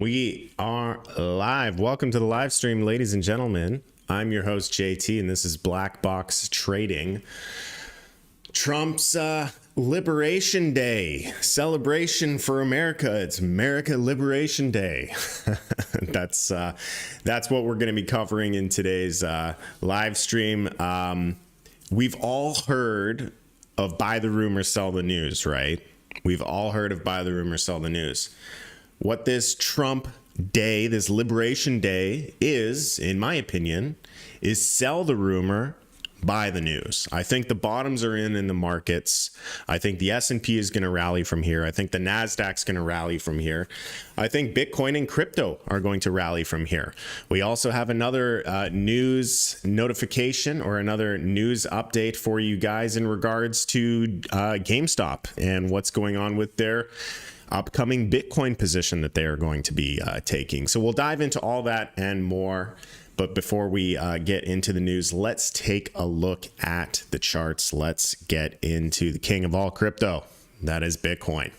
We are live. Welcome to the live stream, ladies and gentlemen. I'm your host, JT, and this is Black Box Trading. Trump's Liberation Day celebration for America. It's America Liberation Day. That's what we're going to be covering in today's live stream. We've all heard of buy the rumor, sell the news, right? We've all heard of buy the rumor, sell the news. What this Trump Day, this Liberation Day is, in my opinion, is sell the rumor, buy the news. I think the bottoms are in the markets. I think the S&P is going to rally from here. I think the NASDAQ's going to rally from here. I think Bitcoin and crypto are going to rally from here. We also have another news notification or another news update for you guys in regards to GameStop and what's going on with their upcoming Bitcoin position that they are going to be taking. So we'll dive into all that and more. But before we get into the news, let's take a look at the charts. Let's get into the king of all crypto. That is Bitcoin.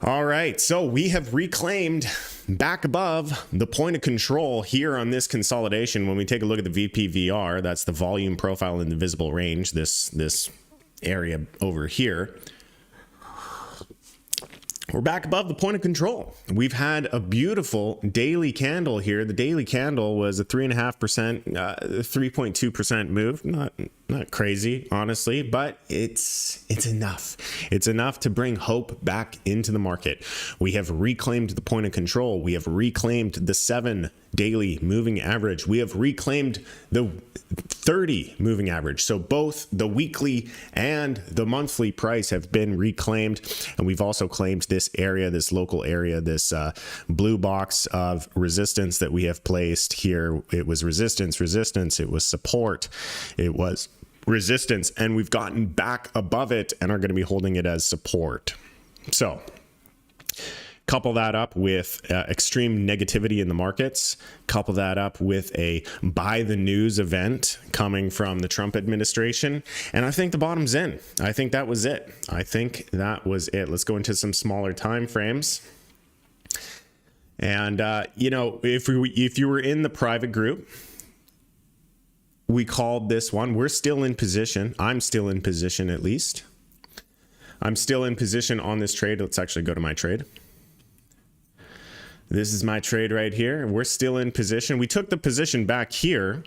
All right, so we have reclaimed back above the point of control here on this consolidation. When we take a look at the VPVR, that's the volume profile in the visible range, this area over here. We're back above the point of control. We've had a beautiful daily candle here. The daily candle was a 3.5%, 3.2% move. Not crazy, honestly, but it's enough. It's enough to bring hope back into the market. We have reclaimed the point of control. We have reclaimed the 7 daily moving average. We have reclaimed the 30 moving average. So both the weekly and the monthly price have been reclaimed. And we've also claimed this area, this local area, this blue box of resistance that we have placed here. It was resistance, it was support, it was resistance, and we've gotten back above it and are going to be holding it as support. So couple that up with extreme negativity in the markets, couple that up with a buy the news event coming from the Trump administration, and I think the bottom's in. I think that was it. Let's go into some smaller time frames. And if you were in the private group, we called this one. We're still in position. I'm still in position, at least. I'm still in position on this trade. Let's actually go to my trade. This is my trade right here. We're still in position. We took the position back here.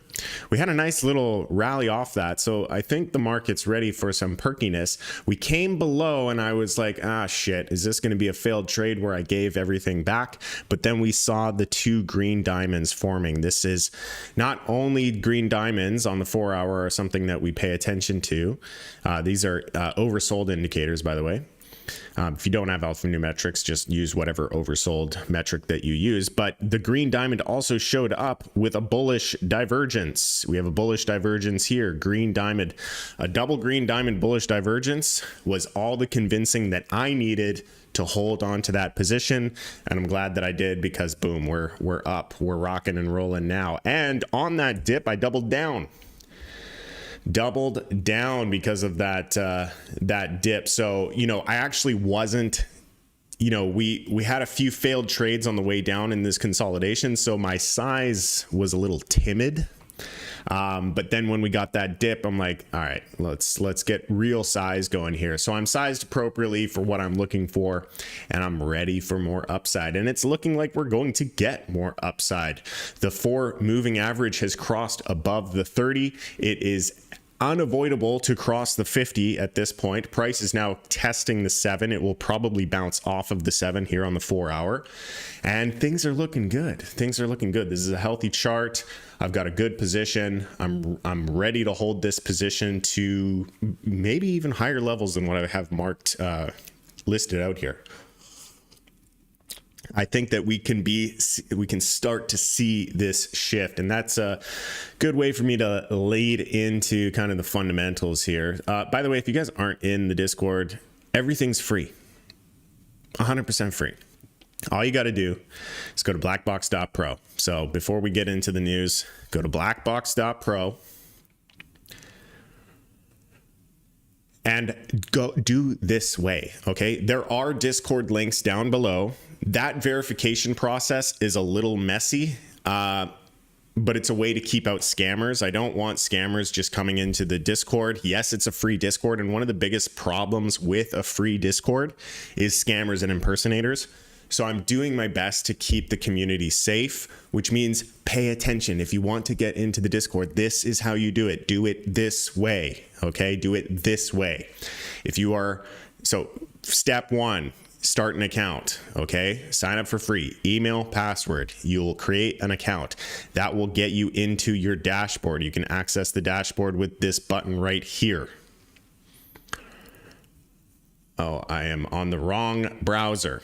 We had a nice little rally off that. So I think the market's ready for some perkiness. We came below and I was like, shit, is this going to be a failed trade where I gave everything back? But then we saw the 2 green diamonds forming. This is not only green diamonds on the 4-hour or something that we pay attention to. These are oversold indicators, by the way. If you don't have alphanumerics, just use whatever oversold metric that you use. But the green diamond also showed up with a bullish divergence. We have a bullish divergence here. Green diamond, a double green diamond bullish divergence was all the convincing that I needed to hold on to that position. And I'm glad that I did, because boom, we're up, we're rocking and rolling now. And on that dip, I doubled down because of that dip. So, I actually wasn't, we had a few failed trades on the way down in this consolidation. So my size was a little timid. But then when we got that dip, I'm like, all right, let's get real size going here. So I'm sized appropriately for what I'm looking for, and I'm ready for more upside. And it's looking like we're going to get more upside. The 4 moving average has crossed above the 30. It is unavoidable to cross the 50 at this point. Price is now testing the 7. It will probably bounce off of the 7 here on the 4-hour, and things are looking good. This is a healthy chart. I've got a good position. I'm ready to hold this position to maybe even higher levels than what I have marked listed out here. I think that we can start to see this shift, and that's a good way for me to lead into kind of the fundamentals here. By the way, if you guys aren't in the Discord, everything's free, 100% free. All you got to do is go to blackbox.pro. So before we get into the news, go to blackbox.pro. and go do this way. Okay, there are Discord links down below. That verification process is a little messy, but it's a way to keep out scammers. I don't want scammers just coming into the Discord. Yes, it's a free Discord, and one of the biggest problems with a free Discord is scammers and impersonators. So I'm doing my best to keep the community safe, which means pay attention. If you want to get into the Discord, this is how you do it. Do it this way, okay? Do it this way. So step one, start an account, okay? Sign up for free, email, password. You'll create an account. That will get you into your dashboard. You can access the dashboard with this button right here. Oh, I am on the wrong browser.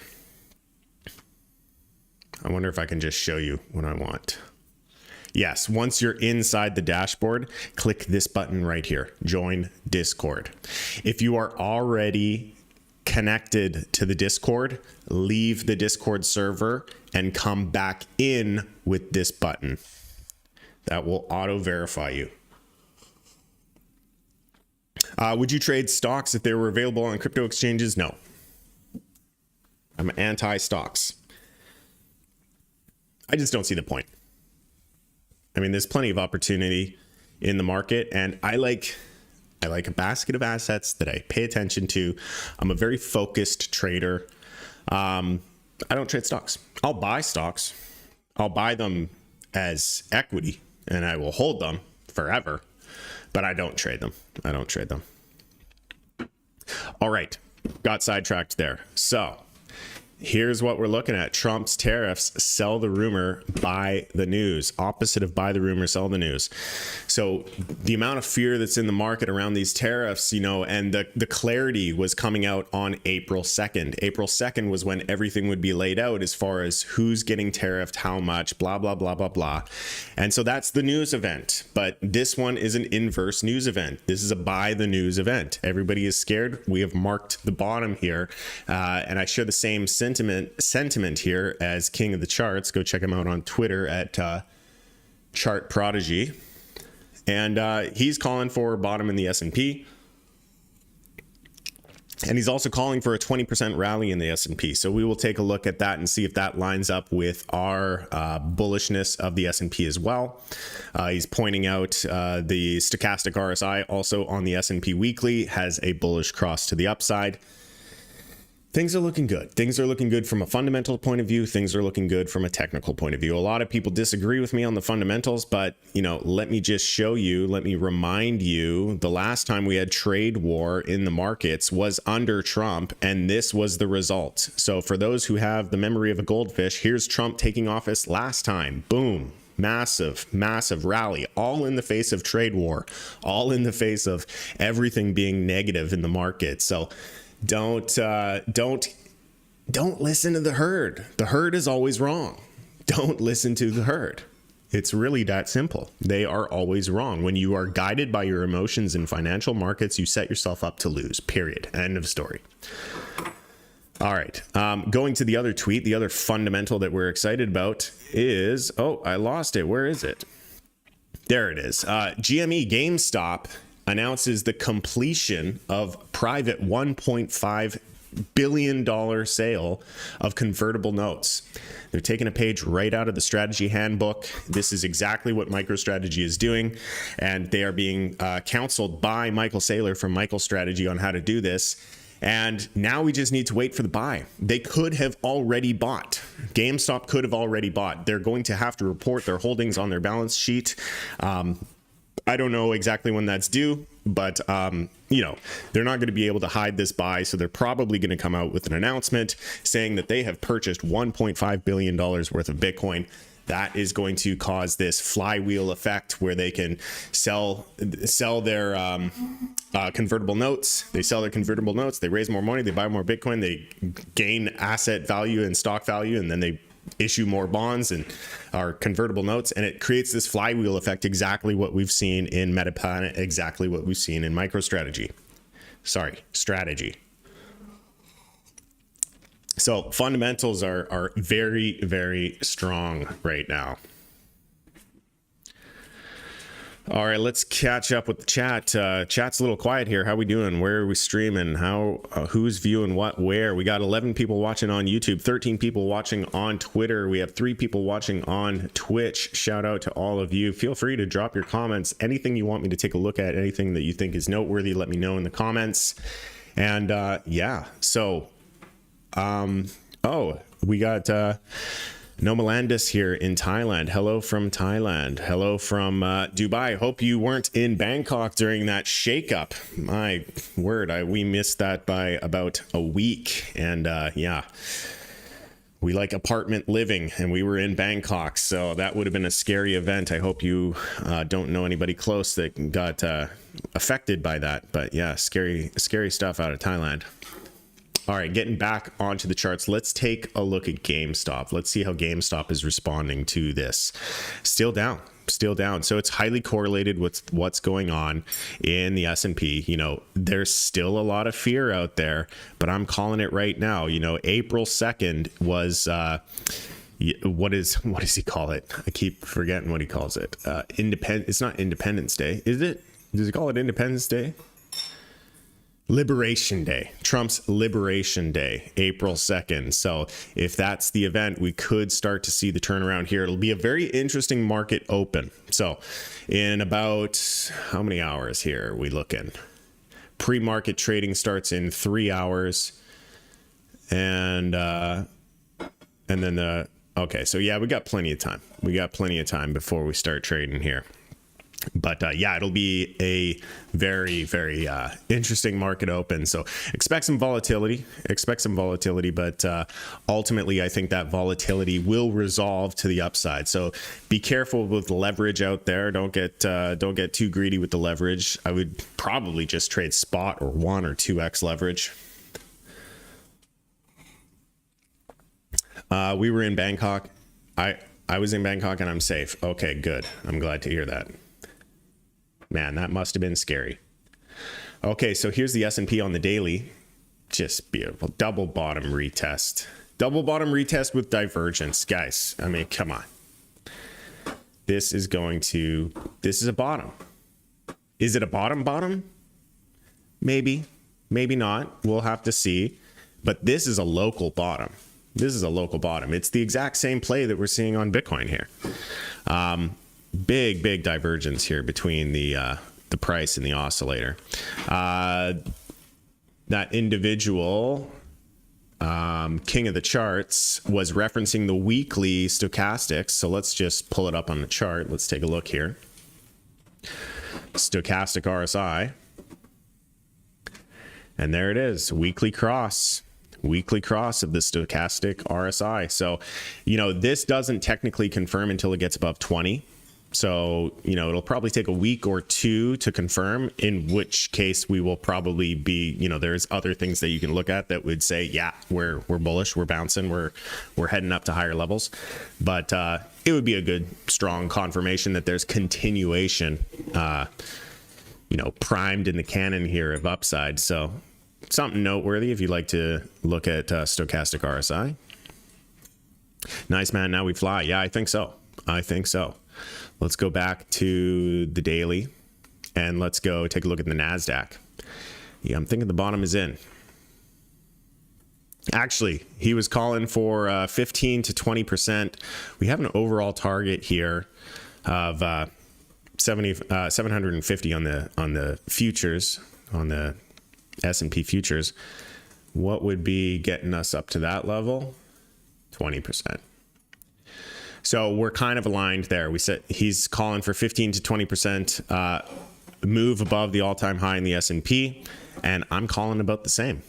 I wonder if I can just show you what I want. Yes, once you're inside the dashboard, click this button right here, join Discord. If you are already connected to the Discord, leave the Discord server and come back in with this button. That will auto-verify you. Would you trade stocks if they were available on crypto exchanges? No. I'm anti-stocks. I just don't see the point. I mean, there's plenty of opportunity in the market, and I like a basket of assets that I pay attention to. I'm a very focused trader. I don't trade stocks. I'll buy stocks. I'll buy them as equity, and I will hold them forever, but I don't trade them. I don't trade them. All right, got sidetracked there. So here's what we're looking at. Trump's tariffs, sell the rumor, buy the news. Opposite of buy the rumor, sell the news. So the amount of fear that's in the market around these tariffs, and the clarity was coming out on April 2nd. April 2nd was when everything would be laid out as far as who's getting tariffed, how much, blah, blah, blah, blah, blah. And so that's the news event. But this one is an inverse news event. This is a buy the news event. Everybody is scared. We have marked the bottom here. And I share the same sentiment here as King of the Charts. Go check him out on Twitter at Chart Prodigy. And he's calling for a bottom in the S&P. And he's also calling for a 20% rally in the S&P. So we will take a look at that and see if that lines up with our bullishness of the S&P as well. He's pointing out the stochastic RSI also on the S&P weekly has a bullish cross to the upside. Things are looking good. Things are looking good from a fundamental point of view. Things are looking good from a technical point of view. A lot of people disagree with me on the fundamentals, but let me just show you, let me remind you, the last time we had trade war in the markets was under Trump, and this was the result. So for those who have the memory of a goldfish, here's Trump taking office last time. Boom. Massive rally, all in the face of trade war, all in the face of everything being negative in the market. So don't listen to the herd. The herd is always wrong. Don't listen to the herd. It's really that simple. They are always wrong. When you are guided by your emotions in financial markets, you set yourself up to lose, period. End of story. All right. Going to the other tweet, the other fundamental that we're excited about is, I lost it. Where is it? There it is. GME GameStop announces the completion of private $1.5 billion sale of convertible notes. They're taking a page right out of the strategy handbook. This is exactly what MicroStrategy is doing, and they are being counseled by Michael Saylor from MicroStrategy on how to do this. And now we just need to wait for the buy. They could have already bought. GameStop could have already bought. They're going to have to report their holdings on their balance sheet. I don't know exactly when that's due, but they're not going to be able to hide this buy. So they're probably going to come out with an announcement saying that they have purchased $1.5 billion worth of Bitcoin. That is going to cause this flywheel effect where they can sell their convertible notes. They sell their convertible notes. They raise more money. They buy more Bitcoin. They gain asset value and stock value, and then they issue more bonds and our convertible notes, and it creates this flywheel effect, exactly what we've seen in Metaplanet, exactly what we've seen in MicroStrategy. Strategy. So fundamentals are very, very strong right now. All right, let's catch up with the chat. Chat's a little quiet here. How we doing? Where are we streaming? Who's viewing what, where? We got 11 people watching on YouTube, 13 people watching on Twitter. We have 3 people watching on Twitch. Shout out to all of you. Feel free to drop your comments. Anything you want me to take a look at, anything that you think is noteworthy, let me know in the comments. And yeah, so, we got... Nomalandis here in Thailand. Hello from Thailand. Hello from Dubai. Hope you weren't in Bangkok during that shakeup. My word, we missed that by about a week. And yeah, we like apartment living, and we were in Bangkok, so that would have been a scary event. I hope you don't know anybody close that got affected by that. But yeah, scary stuff out of Thailand. All right, getting back onto the charts, let's take a look at GameStop. Let's see how GameStop is responding to this. Still down. So it's highly correlated with what's going on in the S&P. You know, there's still a lot of fear out there, but I'm calling it right now. You know, April 2nd was what does he call it? I keep forgetting what he calls it. It's not Independence Day, is it? Does he call it Independence Day? Liberation Day, Trump's Liberation Day, April 2nd. So if that's the event, we could start to see the turnaround here. It'll be a very interesting market open. So in about, how many hours here are we looking? Pre-market trading starts in 3 hours. And then okay, so yeah, we got plenty of time. We got plenty of time before we start trading here. But yeah, it'll be a very, very interesting market open. So expect some volatility, but ultimately, I think that volatility will resolve to the upside. So be careful with leverage out there. Don't get too greedy with the leverage. I would probably just trade spot or 1 or 2x leverage. We were in Bangkok. I was in Bangkok and I'm safe. Okay, good. I'm glad to hear that. Man, that must have been scary. Okay, so here's the S&P on the daily. Just beautiful. Double bottom retest. Double bottom retest with divergence. Guys, I mean, come on. This is a bottom. Is it a bottom? Maybe. Maybe not. We'll have to see. But this is a local bottom. It's the exact same play that we're seeing on Bitcoin here. Big divergence here between the price and the oscillator. That individual king of the charts was referencing the weekly stochastics. So let's just pull it up on the chart. Let's take a look here. Stochastic RSI. And there it is, weekly cross of the stochastic RSI. So, you know, this doesn't technically confirm until it gets above 20. So, you know, it'll probably take a week or 2 to confirm, in which case we will probably be, you know, there's other things that you can look at that would say, yeah, we're bullish, we're bouncing, we're heading up to higher levels. But it would be a good, strong confirmation that there's continuation, you know, primed in the cannon here of upside. So something noteworthy if you'd like to look at stochastic RSI. Nice, man. Now we fly. Yeah, I think so. Let's go back to the daily and let's go take a look at the NASDAQ. Yeah, I'm thinking the bottom is in. Actually, he was calling for 15 to 20%. We have an overall target here of 750 on the futures, on the S&P futures. What would be getting us up to that level? 20%. So we're kind of aligned there. We said he's calling for 15 to 20% move above the all-time high in the S&P, and I'm calling about the same.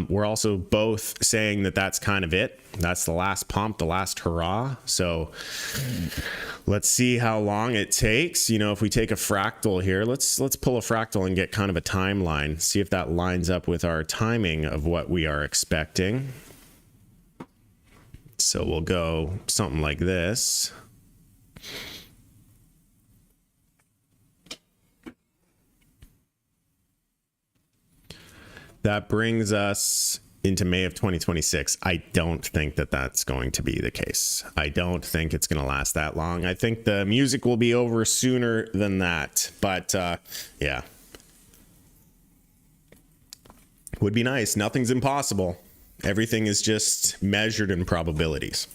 We're also both saying that that's kind of it. That's the last pump, the last hurrah. So let's see how long it takes. You know, if we take a fractal here, let's pull a fractal and get kind of a timeline. See if that lines up with our timing of what we are expecting. So we'll go something like this. That brings us into May of 2026. I don't think that that's going to be the case. I don't think it's going to last that long. I think the music will be over sooner than that. But yeah, would be nice. Nothing's impossible. Everything is just measured in probabilities.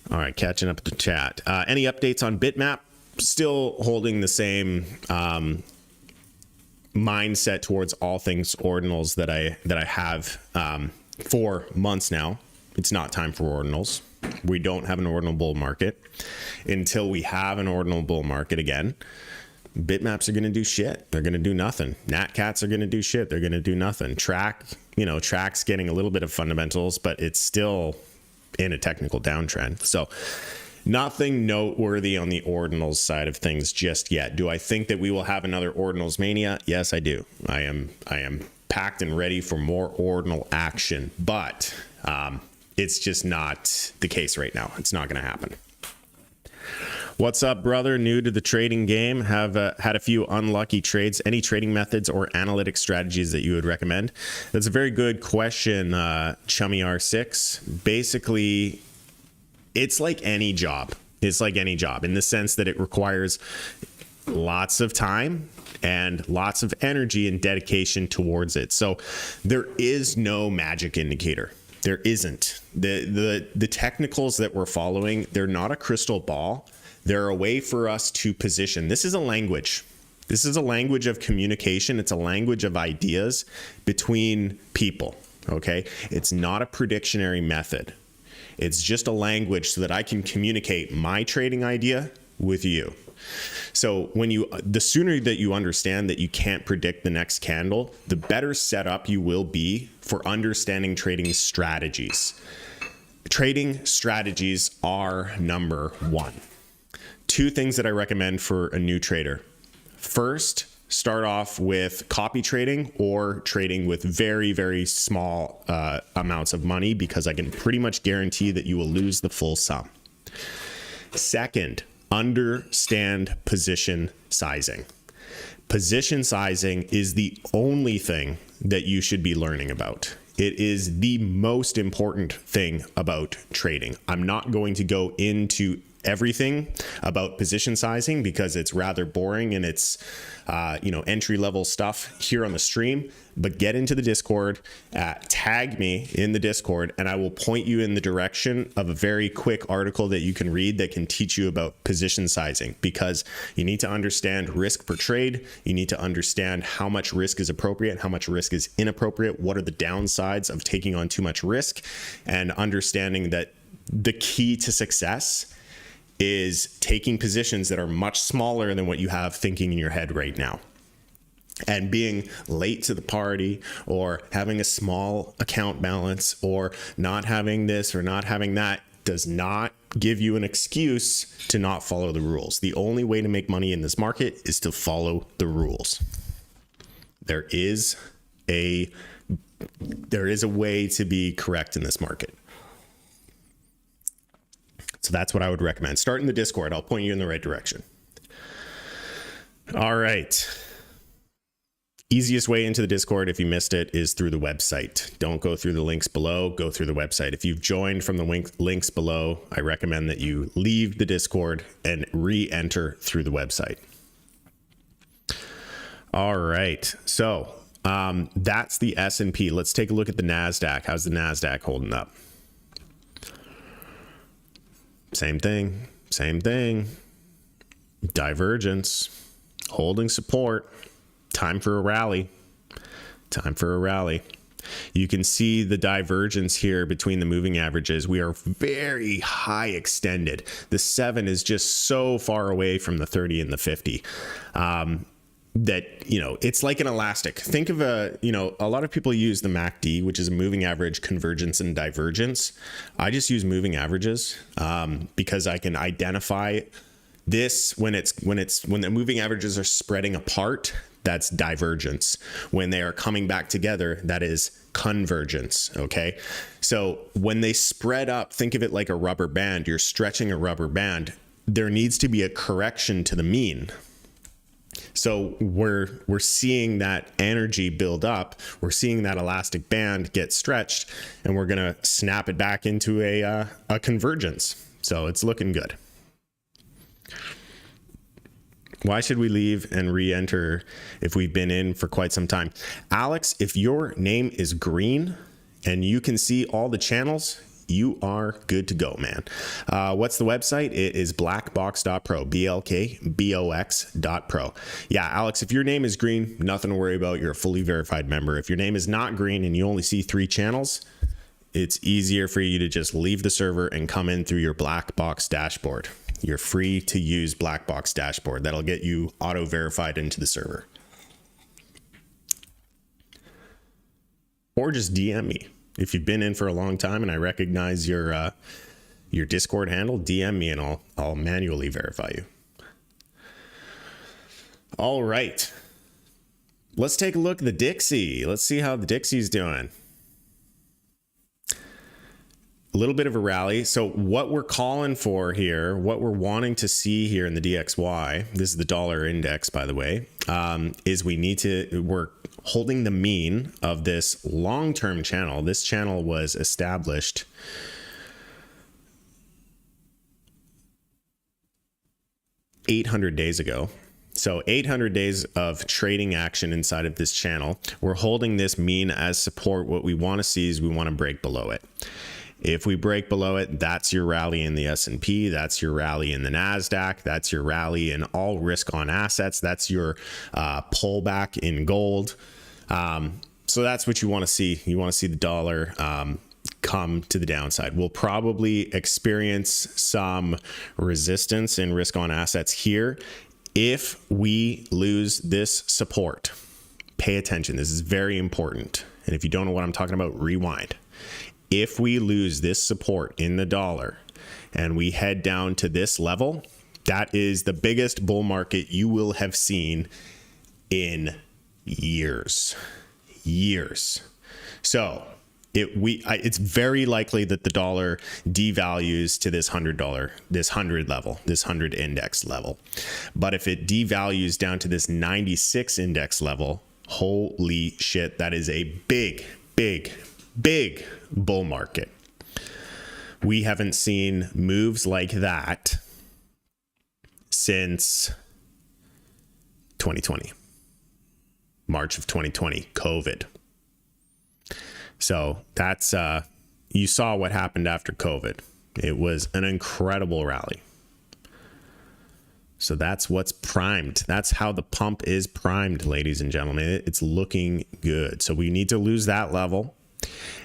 All right, catching up with the chat. Any updates on Bitmap? Still holding the same mindset towards all things ordinals that I have for months now. It's not time for ordinals. We don't have an ordinal bull market. Until we have an ordinal bull market again, Bitmaps are going to do shit. They're going to do nothing. Natcats are going to do shit. They're going to do nothing. Track's getting a little bit of fundamentals, but it's still in a technical downtrend. So nothing noteworthy on the ordinals side of things just yet. Do I think that we will have another ordinals mania? Yes, I do. I am packed and ready for more ordinal action, but it's just not the case right now. It's not going to happen. What's up, brother? New to the trading game. Have had a few unlucky trades. Any trading methods or analytic strategies that you would recommend? That's a very good question, Chummy R6. Basically, it's like any job. It's like any job in the sense that it requires lots of time and lots of energy and dedication towards it. So there is no magic indicator. There isn't. The technicals that we're following, they're not a crystal ball. They're a way for us to position. This is a language. This is a language of communication. It's a language of ideas between people, okay? It's not a predictionary method. It's just a language so that I can communicate my trading idea with you. So the sooner that you understand that you can't predict the next candle, the better set up you will be for understanding trading strategies. Trading strategies are number one. Two things that I recommend for a new trader. First, start off with copy trading or trading with very, very small amounts of money, because I can pretty much guarantee that you will lose the full sum. Second, understand position sizing. Position sizing is the only thing that you should be learning about. It is the most important thing about trading. I'm not going to go into everything about position sizing because it's rather boring and it's entry level stuff here on the stream. But get into the Discord, tag me in the Discord, and I will point you in the direction of a very quick article that you can read that can teach you about position sizing, because you need to understand risk per trade. You need to understand how much risk is appropriate, how much risk is inappropriate, what are the downsides of taking on too much risk, and understanding that the key to success is taking positions that are much smaller than what you have thinking in your head right now. And being late to the party, or having a small account balance, or not having this or not having that, does not give you an excuse to not follow the rules. The only way to make money in this market is to follow the rules. There is a way to be correct in this market. So that's what I would recommend. Start in the Discord. I'll point you in the right direction. All right. Easiest way into the Discord, if you missed it, is through the website. Don't go through the links below. Go through the website. If you've joined from the links below, I recommend that you leave the Discord and re-enter through the website. All right. So that's the S&P. Let's take a look at the NASDAQ. How's the NASDAQ holding up? Same thing. Divergence, holding support. Time for a rally. You can see the divergence here between the moving averages. We are very high extended. The 7 is just so far away from the 30 and the 50. That, it's like an elastic. Think of a lot of people use the MACD, which is a moving average convergence and divergence. I just use moving averages because I can identify this when the moving averages are spreading apart. That's divergence. When they are coming back together, that is convergence. Okay. So when they spread up, think of it like a rubber band. You're stretching a rubber band. There needs to be a correction to the mean. So we're seeing that energy build up. We're seeing that elastic band get stretched, and we're going to snap it back into a convergence. So it's looking good. Why should we leave and re-enter if we've been in for quite some time? Alex, if your name is green and you can see all the channels, you are good to go, man. What's the website? It is blackbox.pro, BLKBöX.pro. Yeah, Alex, if your name is green, nothing to worry about. You're a fully verified member. If your name is not green and you only see 3 channels, it's easier for you to just leave the server and come in through your Blackbox dashboard. You're free to use Blackbox dashboard. That'll get you auto-verified into the server. Or just DM me. If you've been in for a long time and I recognize your Discord handle, DM me and I'll manually verify you. All right. Let's take a look at the Dixie. Let's see how the Dixie's doing. A little bit of a rally. So what we're calling for here, what we're wanting to see here in the DXY, this is the dollar index, by the way, is we're holding the mean of this long-term channel. This channel was established $800 days ago. So 800 days of trading action inside of this channel. We're holding this mean as support. What we want to see is we want to break below it. If we break below it, that's your rally in the S&P, that's your rally in the NASDAQ, that's your rally in all risk on assets, that's your pullback in gold. So that's what you want to see. You want to see the dollar come to the downside. We'll probably experience some resistance in risk on assets here. If we lose this support, pay attention. This is very important. And if you don't know what I'm talking about, rewind. If we lose this support in the dollar and we head down to this level, that is the biggest bull market you will have seen in years. So it's very likely that the dollar devalues to this $100 level, this 100 index level. But if it devalues down to this 96 index level, holy shit, that is a big bull market. We haven't seen moves like that since 2020, March of 2020, COVID. So that's, you saw what happened after COVID. It was an incredible rally. So that's what's primed. That's how the pump is primed, ladies and gentlemen. It's looking good. So we need to lose that level.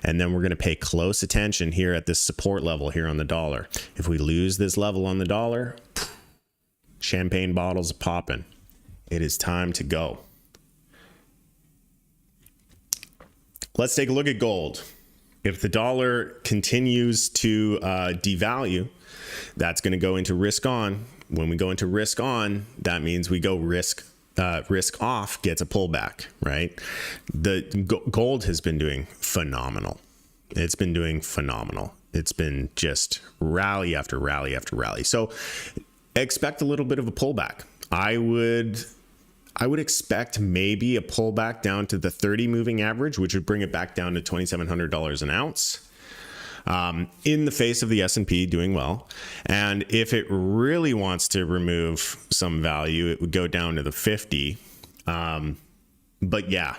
And then we're going to pay close attention here at this support level here on the dollar. If we lose this level on the dollar, champagne bottles are popping. It is time to go. Let's take a look at gold. If the dollar continues to devalue, that's going to go into risk on. When we go into risk on, that means we go risk off gets a pullback, right? The gold has been doing phenomenal. It's been doing phenomenal. It's been just rally after rally after rally. So expect a little bit of a pullback. I would expect maybe a pullback down to the 30 moving average, which would bring it back down to $2,700 an ounce. In the face of the S&P doing well. And if it really wants to remove some value, it would go down to the 50. But yeah,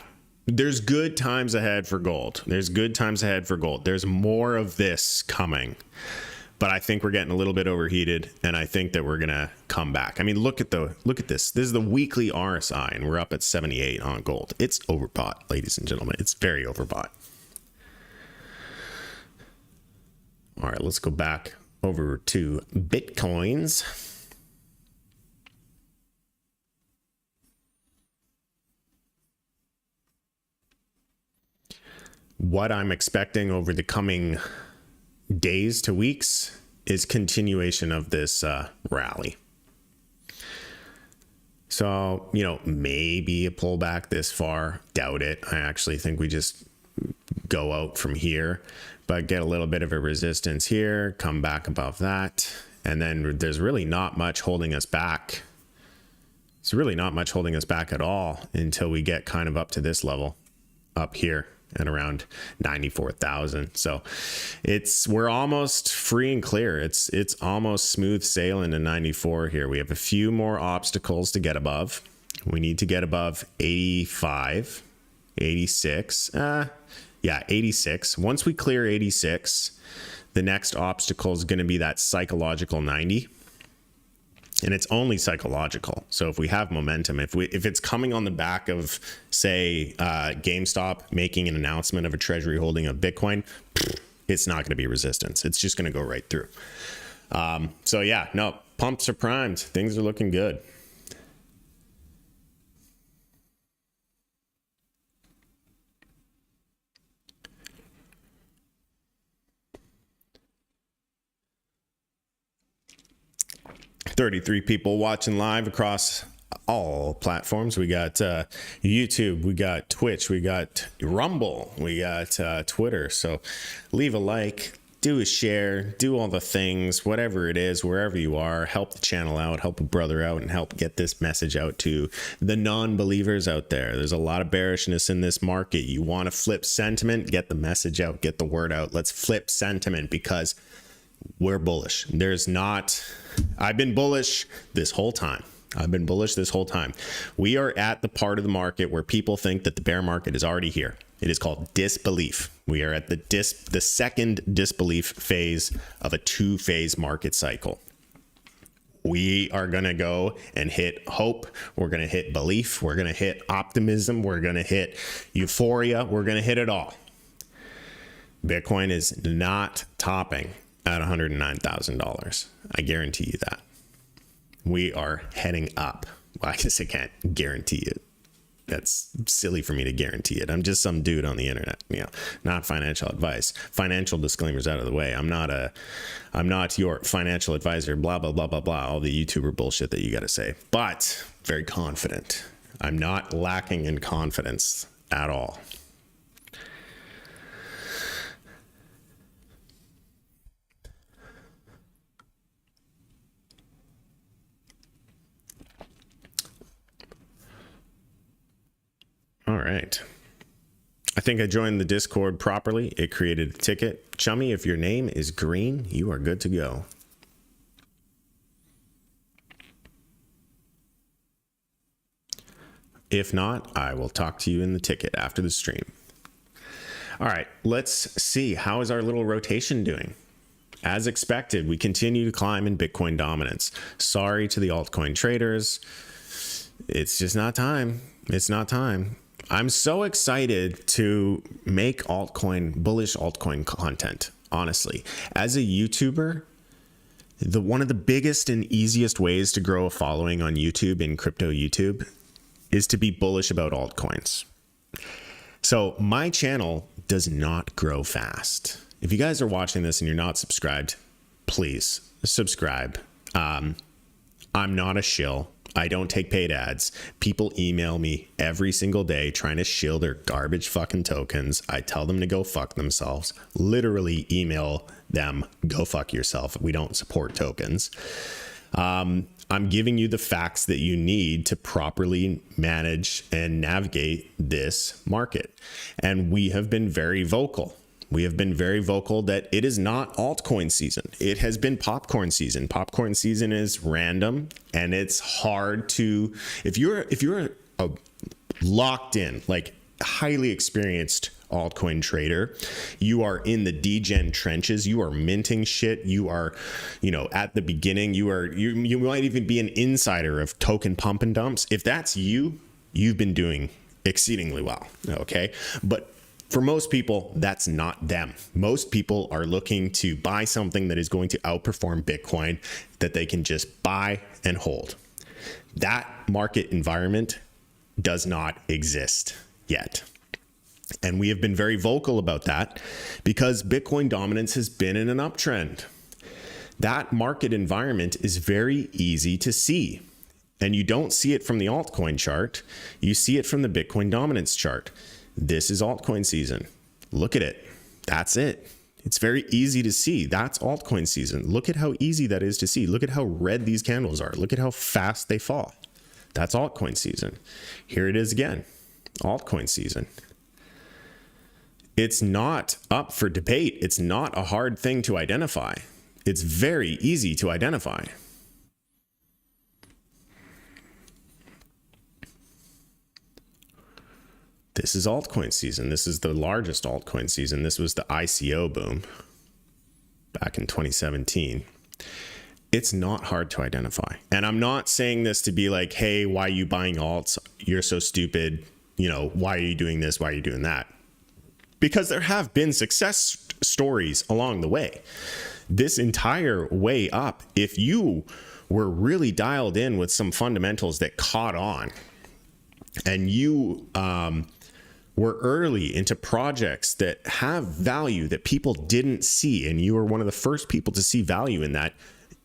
there's good times ahead for gold. There's more of this coming. But I think we're getting a little bit overheated, and I think that we're going to come back. I mean, look at this. This is the weekly RSI, and we're up at 78 on gold. It's overbought, ladies and gentlemen. It's very overbought. All right, let's go back over to Bitcoins. What I'm expecting over the coming days to weeks is continuation of this rally. So, maybe a pullback this far. Doubt it. I actually think we just go out from here, but get a little bit of a resistance here, come back above that. And then there's really not much holding us back It's really not much holding us back at all until we get kind of up to this level up here at around 94,000. So we're almost free and clear. It's almost smooth sailing to 94 here. We have a few more obstacles to get above. We need to get above 85, 86. Yeah, 86. Once we clear 86, the next obstacle is going to be that psychological 90. And it's only psychological. So if we have momentum, if it's coming on the back of, say, GameStop making an announcement of a treasury holding of Bitcoin, it's not going to be resistance. It's just going to go right through. So yeah, no, pumps are primed. Things are looking good. $33 people watching live across all platforms. We got YouTube, we got Twitch, we got Rumble, we got Twitter. So leave a like, do a share, do all the things, whatever it is, wherever you are. Help the channel out, help a brother out, and help get this message out to the non-believers out there. There's a lot of bearishness in this market. You want to flip sentiment, get the message out, get the word out. Let's flip sentiment, because we're bullish. I've been bullish this whole time. We are at the part of the market where people think that the bear market is already here. It is called disbelief. We are at the second disbelief phase of a two-phase market cycle. We are going to go and hit hope. We're going to hit belief. We're going to hit optimism. We're going to hit euphoria. We're going to hit it all. Bitcoin is not topping at $109,000. I guarantee you that. We are heading up. Well, I guess I can't guarantee it. That's silly for me to guarantee it. I'm just some dude on the internet, not financial advice. Financial disclaimers out of the way. I'm not your financial advisor, blah, blah, blah, blah, blah, all the YouTuber bullshit that you got to say. But very confident. I'm not lacking in confidence at all. All right. I think I joined the Discord properly. It created a ticket. Chummy, if your name is green, you are good to go. If not, I will talk to you in the ticket after the stream. All right, let's see. How is our little rotation doing? As expected, we continue to climb in Bitcoin dominance. Sorry to the altcoin traders. It's just not time. It's not time. I'm so excited to make bullish altcoin content, honestly. As a YouTuber, one of the biggest and easiest ways to grow a following on YouTube, in crypto YouTube, is to be bullish about altcoins. So my channel does not grow fast. If you guys are watching this and you're not subscribed, please subscribe. I'm not a shill. I don't take paid ads. People email me every single day trying to shill their garbage fucking tokens. I tell them to go fuck themselves. Literally email them, go fuck yourself. We don't support tokens. I'm giving you the facts that you need to properly manage and navigate this market. And we have been very vocal. We have been very vocal that it is not altcoin season. It has been popcorn season. Popcorn season is random, and it's hard to, if you're a locked in, like highly experienced altcoin trader, you are in the degen trenches, you are minting shit, you are, at the beginning, you might even be an insider of token pump and dumps. If that's you've been doing exceedingly well. Okay. But for most people, that's not them. Most people are looking to buy something that is going to outperform Bitcoin that they can just buy and hold. That market environment does not exist yet. And we have been very vocal about that because Bitcoin dominance has been in an uptrend. That market environment is very easy to see. And you don't see it from the altcoin chart. You see it from the Bitcoin dominance chart. This is altcoin season. Look at it. That's it. It's very easy to see. That's altcoin season. Look at how easy that is to see. Look at how red these candles are. Look at how fast they fall. That's altcoin season. Here it is again, altcoin season. It's not up for debate. It's not a hard thing to identify. It's very easy to identify. This is altcoin season. This is the largest altcoin season. This was the ICO boom back in 2017. It's not hard to identify. And I'm not saying this to be like, hey, why are you buying alts? You're so stupid. You know, why are you doing this? Why are you doing that? Because there have been success stories along the way. This entire way up, if you were really dialed in with some fundamentals that caught on, and you were early into projects that have value that people didn't see, and you were one of the first people to see value in that,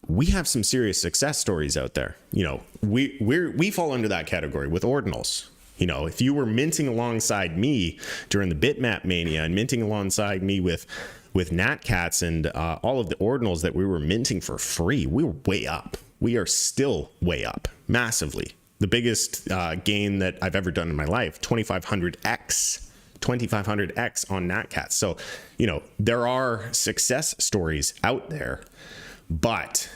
we have some serious success stories out there. You know, we fall under that category with ordinals. You know, if you were minting alongside me during the bitmap mania and minting alongside me with Natcats and all of the ordinals that we were minting for free, we were way up. We are still way up massively. The biggest gain that I've ever done in my life, 2500x on Natcats. So, you know, there are success stories out there, but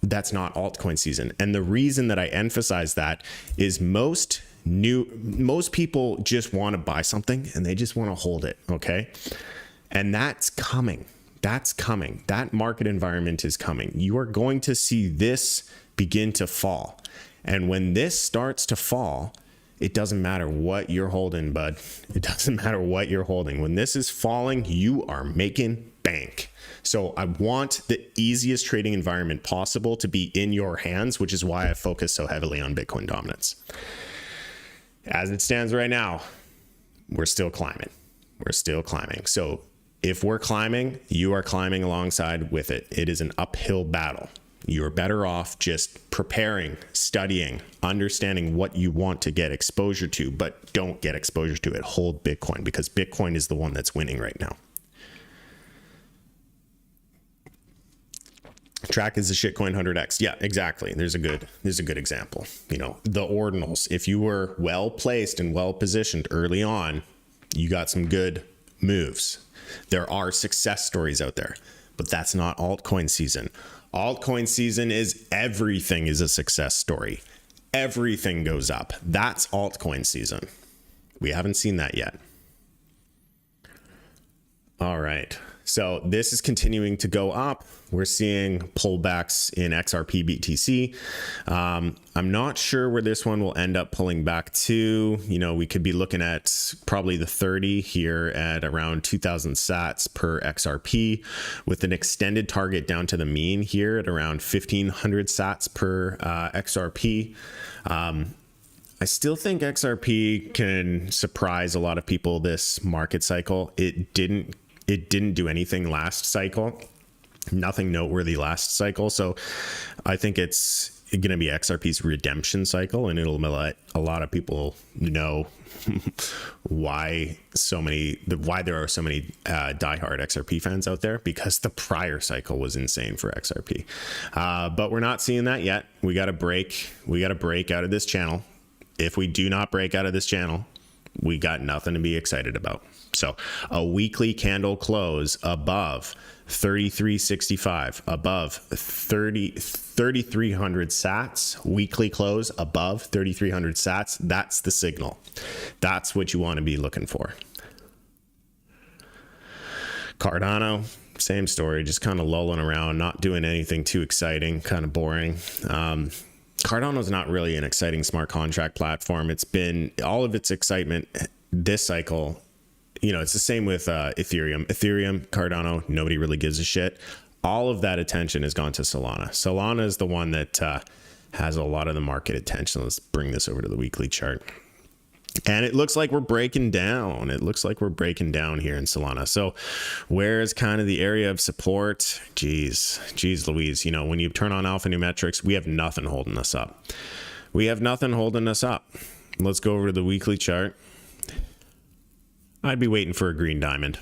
that's not altcoin season. And the reason that I emphasize that is most people just want to buy something and they just want to hold it. Okay. And that's coming. That's coming. That market environment is coming. You are going to see this begin to fall. And when this starts to fall, it doesn't matter what you're holding, bud. It doesn't matter what you're holding. When this is falling, you are making bank. So I want the easiest trading environment possible to be in your hands, which is why I focus so heavily on Bitcoin dominance. As it stands right now, we're still climbing. We're still climbing. So if we're climbing, you are climbing alongside with it. It is an uphill battle. You're better off just preparing, studying, understanding what you want to get exposure to, but don't get exposure to it. Hold Bitcoin, because Bitcoin is the one that's winning right now. Track is the shitcoin 100x. Yeah, exactly. There's a good example. You know, the ordinals. If you were well placed and well positioned early on, you got some good moves. There are success stories out there, but that's not altcoin season. Altcoin season is everything is a success story. Everything goes up. That's altcoin season. We haven't seen that yet. All right. So this is continuing to go up. We're seeing pullbacks in XRP BTC. I'm not sure where this one will end up pulling back to. You know, we could be looking at probably the 30 here at around 2000 sats per XRP, with an extended target down to the mean here at around 1500 sats per XRP. I still think XRP can surprise a lot of people this market cycle. It didn't do anything last cycle, nothing noteworthy last cycle. So I think it's going to be XRP's redemption cycle, and it'll let a lot of people know why there are so many diehard XRP fans out there, because the prior cycle was insane for XRP. But we're not seeing that yet. We got to break out of this channel. If we do not break out of this channel, we got nothing to be excited about. So a weekly candle close above 3365, above 3,300 sats, weekly close above 3,300 sats. That's the signal. That's what you want to be looking for. Cardano, same story, just kind of lulling around, not doing anything too exciting, kind of boring. Cardano is not really an exciting smart contract platform. It's been all of its excitement this cycle. You know, it's the same with Ethereum, Cardano, nobody really gives a shit. All of that attention has gone to Solana. Solana is the one that has a lot of the market attention. Let's bring this over to the weekly chart. And it looks like we're breaking down. It looks like we're breaking down here in Solana. So where's kind of the area of support? Geez Louise, you know, when you turn on alphanumerics, we have nothing holding us up. Let's go over to the weekly chart. I'd be waiting for a green diamond.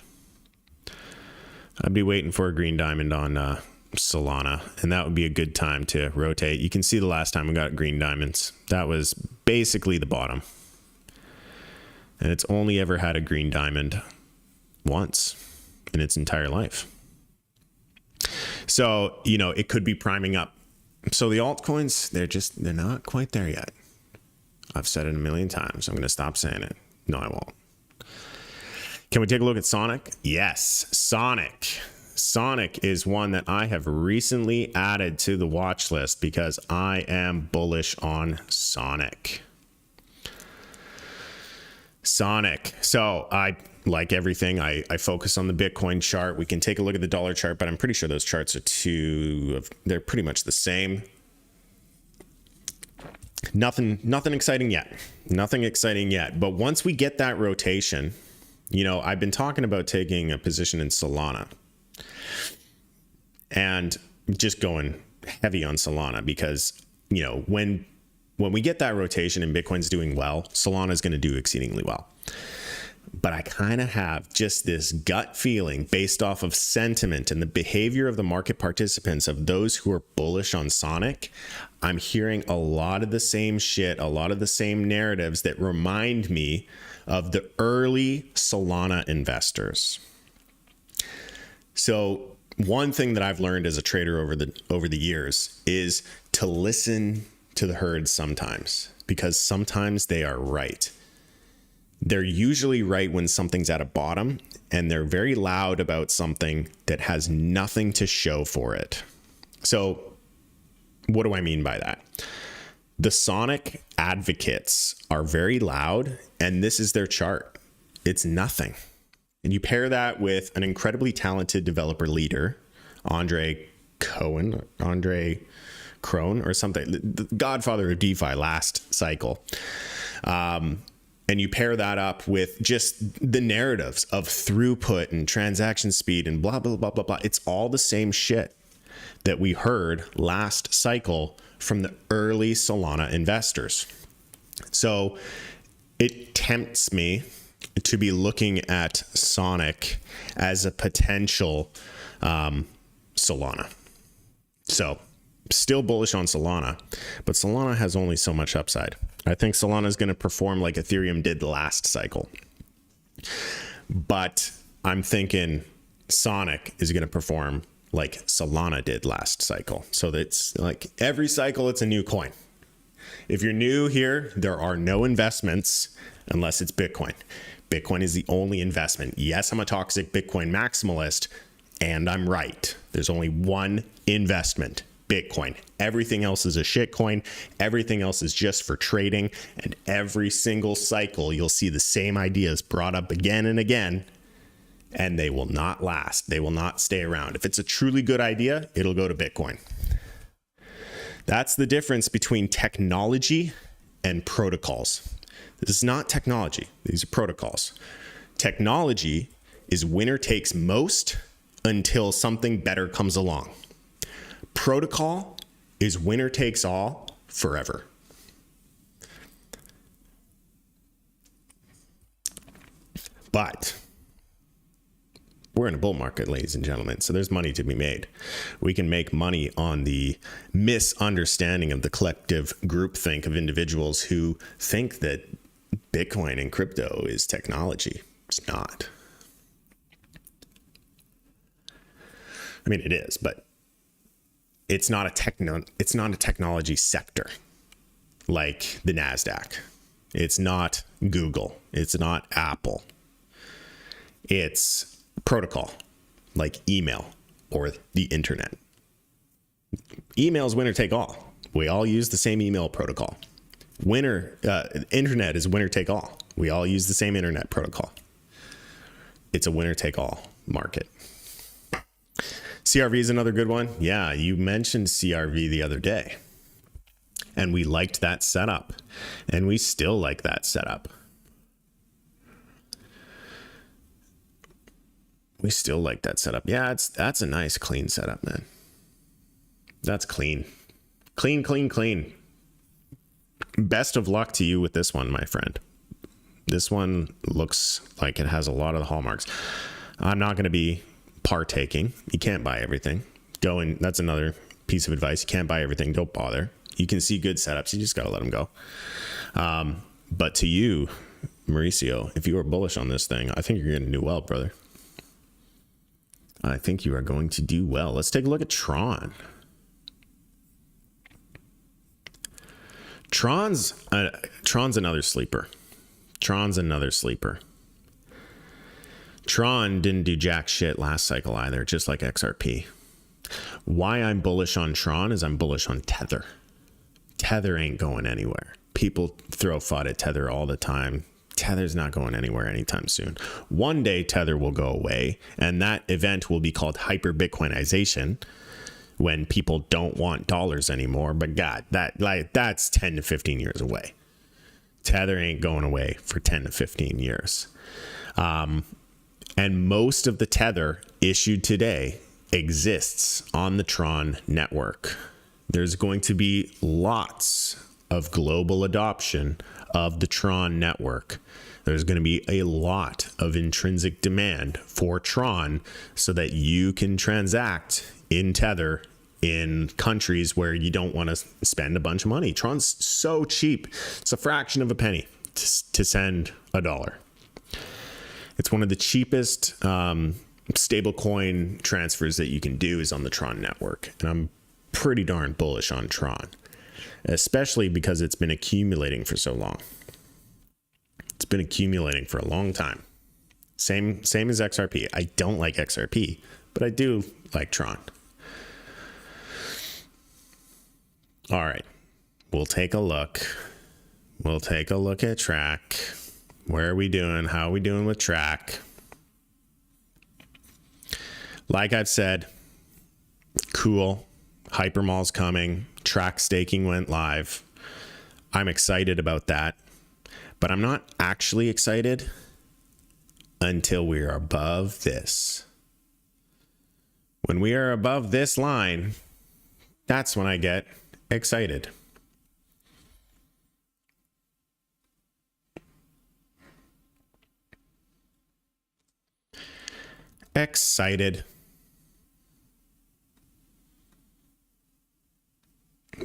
On Solana, and that would be a good time to rotate. You can see the last time we got green diamonds, that was basically the bottom, and it's only ever had a green diamond once in its entire life. So, you know, it could be priming up. So the altcoins, they're not quite there yet. I've said it a million times. I'm going to stop saying it. No, I won't. Can we take a look at Sonic? Yes, Sonic. Sonic is one that I have recently added to the watch list because I am bullish on Sonic. So I, like everything, I focus on the Bitcoin chart. We can take a look at the dollar chart, but I'm pretty sure those charts are they're pretty much the same. Nothing exciting yet. Nothing exciting yet. But once we get that rotation, you know, I've been talking about taking a position in Solana and just going heavy on Solana because, you know, when we get that rotation and Bitcoin's doing well, Solana is going to do exceedingly well. But I kind of have just this gut feeling based off of sentiment and the behavior of the market participants of those who are bullish on Sonic. I'm hearing a lot of the same shit, a lot of the same narratives that remind me of the early Solana investors. So one thing that I've learned as a trader over the years is to listen to the herd sometimes, because sometimes they are right. They're usually right when something's at a bottom, and they're very loud about something that has nothing to show for it. So what do I mean by that? The Sonic advocates are very loud, and this is their chart. It's nothing. And you pair that with an incredibly talented developer leader, Andre Crone or something, the godfather of DeFi last cycle. And you pair that up with just the narratives of throughput and transaction speed and blah, blah, blah, blah, blah. It's all the same shit that we heard last cycle from the early Solana investors. So it tempts me to be looking at Sonic as a potential Solana. So still bullish on Solana, but Solana has only so much upside. I think Solana is going to perform like Ethereum did last cycle. But I'm thinking Sonic is going to perform like Solana did last cycle. So that's like every cycle, it's a new coin. If you're new here, there are no investments unless it's Bitcoin. Bitcoin is the only investment. Yes, I'm a toxic Bitcoin maximalist, and I'm right. There's only one investment. Bitcoin. Everything else is a shit coin. Everything else is just for trading. And every single cycle, you'll see the same ideas brought up again and again, and they will not last. They will not stay around. If it's a truly good idea, it'll go to Bitcoin. That's the difference between technology and protocols. This is not technology. These are protocols. Technology is winner takes most until something better comes along. Protocol is winner takes all forever. But we're in a bull market, ladies and gentlemen, so there's money to be made. We can make money on the misunderstanding of the collective groupthink of individuals who think that Bitcoin and crypto is technology. It's not. I mean, it is, but it's not a technology sector like the NASDAQ. It's not Google. It's not Apple. It's protocol like email or the internet. Email is winner take all. We all use the same email protocol. Internet is winner take all. We all use the same internet protocol. It's a winner take all market. CRV is another good one. Yeah, you mentioned CRV the other day, and we liked that setup, and we still like that setup. We still like that setup. Yeah, that's a nice clean setup, man. That's clean. Clean, clean, clean. Best of luck to you with this one, my friend. This one looks like it has a lot of the hallmarks. I'm not going to be partaking. You can't buy everything. go and that's another piece of advice. You can't buy everything. Don't bother. You can see good setups. You just got to let them go. But to you, Mauricio, if you are bullish on this thing, I think you're going to do well, brother. I think you are going to do well. Let's take a look at Tron. Tron's another sleeper. Tron didn't do jack shit last cycle either, just like XRP. Why I'm bullish on Tron is I'm bullish on Tether. Tether ain't going anywhere. People throw FUD at Tether all the time. Tether's not going anywhere anytime soon. One day Tether will go away, and that event will be called hyper Bitcoinization, when people don't want dollars anymore. But God, that's 10 to 15 years away. Tether ain't going away for 10 to 15 years. And most of the Tether issued today exists on the Tron network. There's going to be lots of global adoption of the Tron network. There's going to be a lot of intrinsic demand for Tron so that you can transact in Tether in countries where you don't want to spend a bunch of money. Tron's so cheap. It's a fraction of a penny to send $1. It's one of the cheapest stablecoin transfers that you can do is on the Tron network. And I'm pretty darn bullish on Tron, especially because it's been accumulating for so long. It's been accumulating for a long time. Same as XRP. I don't like XRP, but I do like Tron. All right, we'll take a look. We'll take a look at Track. Where are we doing? How are we doing with Track? Like I've said, cool. Hypermall's coming. Track staking went live. I'm excited about that, but I'm not actually excited until we are above this. When we are above this line, that's when I get excited. Excited.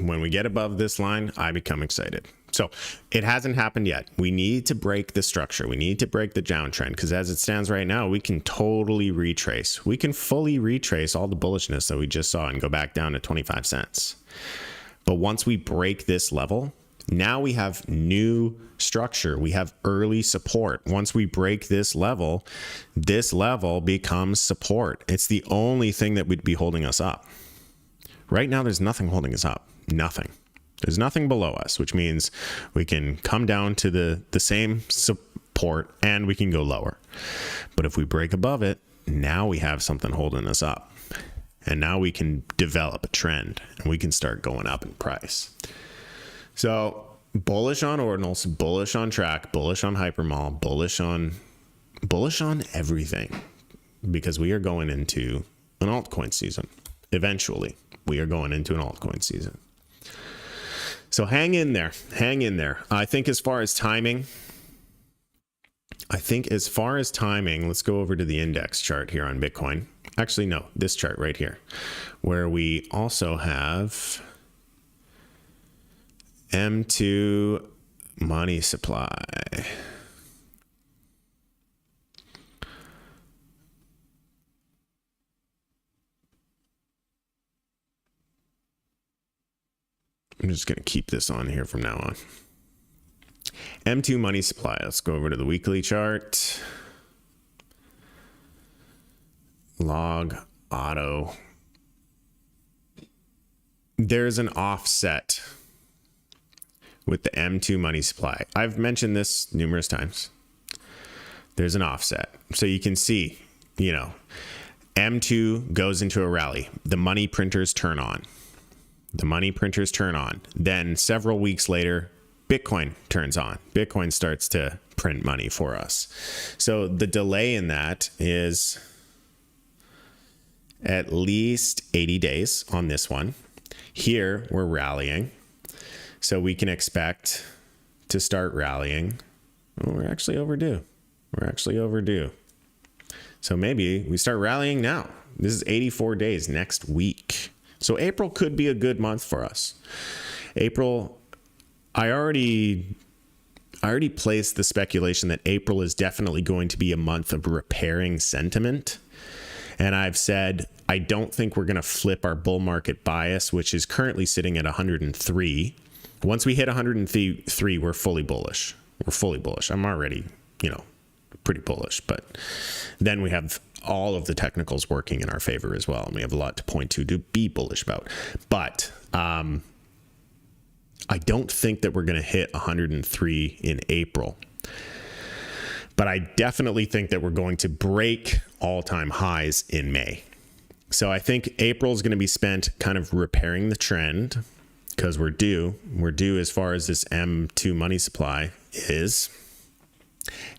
When we get above this line, I become excited. So it hasn't happened yet. We need to break the structure. We need to break the downtrend, because as it stands right now, we can totally retrace. We can fully retrace all the bullishness that we just saw and go back down to 25 cents. But once we break this level, now we have new structure. We have early support. Once we break this level becomes support. It's the only thing that would be holding us up. Right now, there's nothing holding us up. Nothing. There's nothing below us, which means we can come down to the same support and we can go lower. But if we break above it, now we have something holding us up. And now we can develop a trend and we can start going up in price. So bullish on ordinals, bullish on Track, bullish on Hypermall, bullish on everything, because we are going into an altcoin season. Eventually, we are going into an altcoin season. So hang in there. Hang in there. I think as far as timing, let's go over to the index chart here on Bitcoin. Actually, no, this chart right here, where we also have M2 money supply. I'm just going to keep this on here from now on. M2 money supply. Let's go over to the weekly chart. Log auto. There's an offset with the M2 money supply. I've mentioned this numerous times. There's an offset. So you can see, M2 goes into a rally. The money printers turn on. Then several weeks later, Bitcoin turns on. Bitcoin starts to print money for us. So the delay in that is at least 80 days on this one. Here, we're rallying. So we can expect to start rallying. Well, we're actually overdue. So maybe we start rallying now. This is 84 days next week. So April could be a good month for us. April, I already placed the speculation that April is definitely going to be a month of repairing sentiment. And I've said, I don't think we're going to flip our bull market bias, which is currently sitting at 103. Once we hit 103, we're fully bullish. We're fully bullish. I'm already, pretty bullish. But then we have all of the technicals working in our favor as well. And we have a lot to point to be bullish about. But I don't think that we're going to hit 103 in April. But I definitely think that we're going to break all-time highs in May. So I think April is going to be spent kind of repairing the trend because we're due. We're due as far as this M2 money supply is.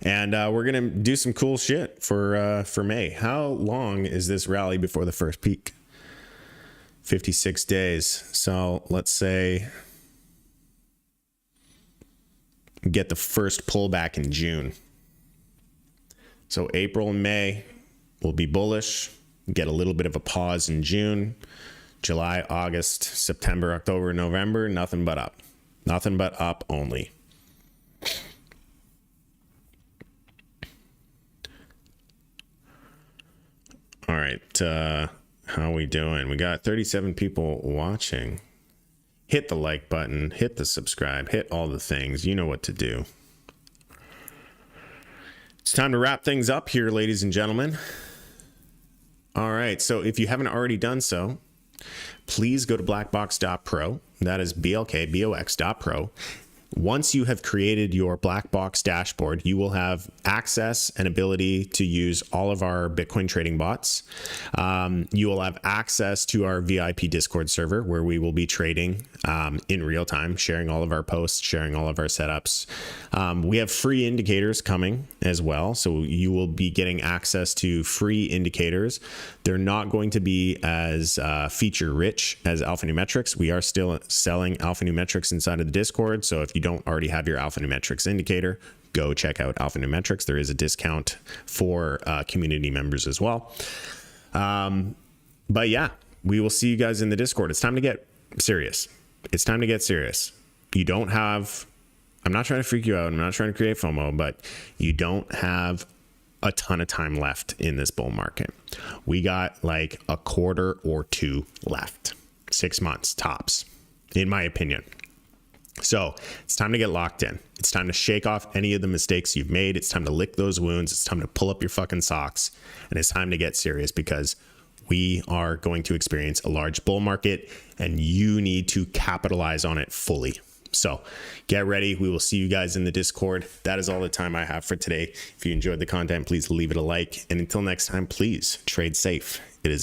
And we're going to do some cool shit for May. How long is this rally before the first peak? 56 days. So let's say get the first pullback in June. So April and May will be bullish, get a little bit of a pause in June, July, August, September, October, November, nothing but up. Nothing but up only. All right, how are we doing? We got 37 people watching. Hit the like button, hit the subscribe, hit all the things. You know what to do. It's time to wrap things up here, ladies and gentlemen. All right, so if you haven't already done so, please go to blackbox.pro. That is BLKBöX.pro. Once you have created your black box dashboard, you will have access and ability to use all of our Bitcoin trading bots. You will have access to our VIP Discord server where we will be trading in real time, sharing all of our posts, sharing all of our setups. We have free indicators coming as well. So you will be getting access to free indicators. They're not going to be as feature rich as alphanumerics. We are still selling alphanumerics inside of the Discord. So if you don't already have your alphanumerics indicator, go check out alphanumerics. There is a discount for community members as well. But yeah, we will see you guys in the Discord. It's time to get serious. It's time to get serious. You don't have, I'm not trying to freak you out. I'm not trying to create FOMO, but you don't have a ton of time left in this bull market. We got like a quarter or two left, 6 months tops, in my opinion. So it's time to get locked in. It's time to shake off any of the mistakes you've made. It's time to lick those wounds. It's time to pull up your fucking socks. And it's time to get serious because we are going to experience a large bull market and you need to capitalize on it fully. So get ready. We will see you guys in the Discord. That is all the time I have for today. If you enjoyed the content, please leave it a like. And until next time, please trade safe. It is